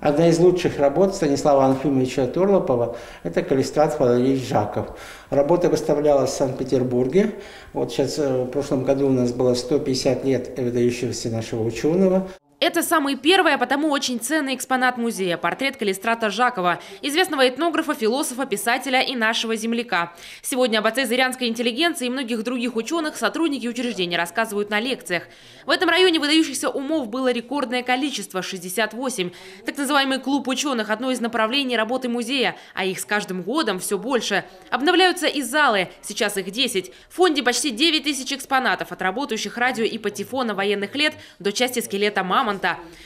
Одна из лучших работ Станислава Анфимовича Торлопова – это каллистрат Валерий Жаков. Работа выставлялась в Санкт-Петербурге. Вот сейчас в прошлом году у нас было 150 лет выдающегося нашего ученого. Это самый первый, а потому очень ценный экспонат музея – портрет каллистрата Жакова, известного этнографа, философа, писателя и нашего земляка. Сегодня об отце зырянской интеллигенции и многих других ученых сотрудники учреждения рассказывают на лекциях. В этом районе выдающихся умов было рекордное количество – 68. Так называемый клуб ученых – одно из направлений работы музея, а их с каждым годом все больше. Обновляются и залы, сейчас их 10. В фонде почти 9 тысяч экспонатов, от работающих радио и патефона военных лет до части скелета мамонта.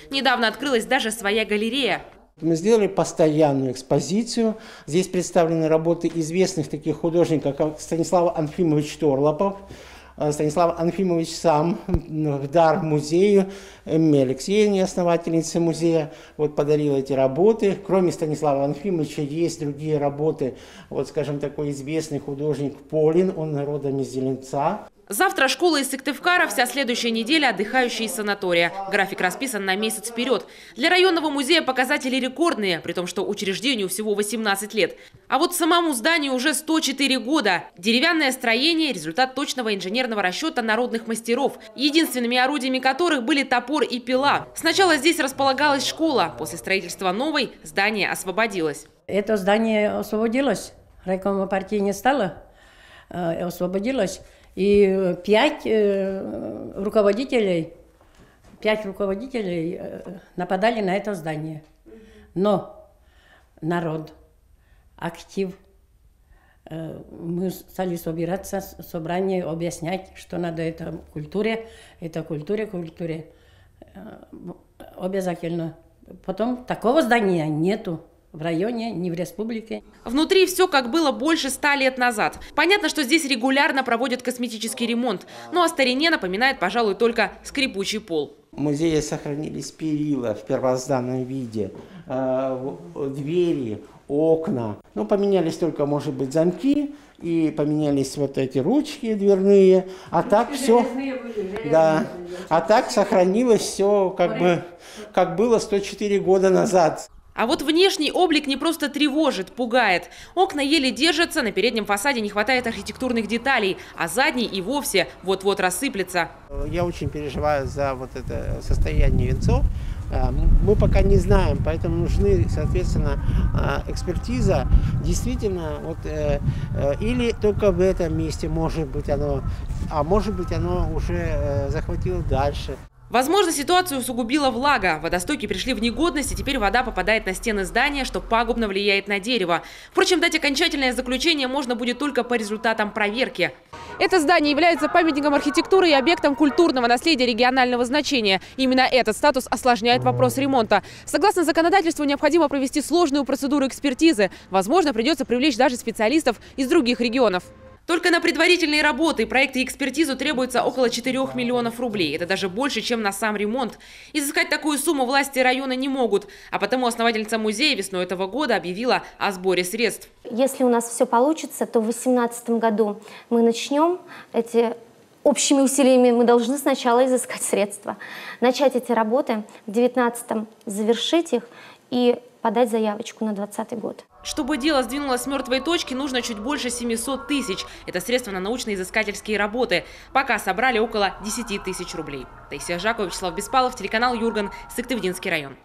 Недавно открылась даже своя галерея. Мы сделали постоянную экспозицию. Здесь представлены работы известных таких художников, как Станислав Анфимович Торлопов. Станислав Анфимович сам в дар музею, Эмме Алексеевне, основательнице музея, подарил эти работы. Кроме Станислава Анфимовича есть другие работы. Скажем, такой известный художник Полин, он родом из Зеленца. Завтра школа из Сыктывкара, вся следующая неделя отдыхающие из санатория. График расписан на месяц вперед. Для районного музея показатели рекордные, при том, что учреждению всего 18 лет. А вот самому зданию уже 104 года. Деревянное строение – результат точного инженерного расчета народных мастеров, единственными орудиями которых были топор и пила. Сначала здесь располагалась школа. После строительства новой здание освободилось. Это здание освободилось. Райкома партии не стало, освободилось. И 5 руководителей нападали на это здание. Но народ, актив, мы стали собираться, собрание, объяснять, что надо это культуре обязательно. Потом такого здания нету. В районе, не в республике. Внутри все как было больше 100 лет назад. Понятно, что здесь регулярно проводят косметический ремонт. Но о старине напоминает, пожалуй, только скрипучий пол. В музее сохранились перила в первозданном виде, двери, окна. Поменялись только, может быть, замки и поменялись эти ручки дверные. А так все, да, а так сохранилось все как было 104 года назад. А вот внешний облик не просто тревожит, пугает. Окна еле держатся, на переднем фасаде не хватает архитектурных деталей, а задний и вовсе вот-вот рассыплется. Я очень переживаю за это состояние венцов. Мы пока не знаем, поэтому нужны, соответственно, экспертиза. Действительно, или только в этом месте может быть оно, а может быть оно уже захватило дальше. Возможно, ситуацию усугубила влага. Водостоки пришли в негодность, и теперь вода попадает на стены здания, что пагубно влияет на дерево. Впрочем, дать окончательное заключение можно будет только по результатам проверки. Это здание является памятником архитектуры и объектом культурного наследия регионального значения. Именно этот статус осложняет вопрос ремонта. Согласно законодательству, необходимо провести сложную процедуру экспертизы. Возможно, придется привлечь даже специалистов из других регионов. Только на предварительные работы, проекты и экспертизу требуется около 4 миллионов рублей. Это даже больше, чем на сам ремонт. Изыскать такую сумму власти района не могут. А потому основательница музея весной этого года объявила о сборе средств. Если у нас все получится, то в 2018 году мы начнем общими усилиями. Мы должны сначала изыскать средства, начать эти работы, в 2019 завершить их и подать заявочку на 2020 год. Чтобы дело сдвинулось с мертвой точки, нужно чуть больше 700 тысяч. Это средства на научно-изыскательские работы. Пока собрали около 10 тысяч рублей. Таисия Жакова, Вячеслав Беспалов, телеканал Юрган, Сыктывдинский район.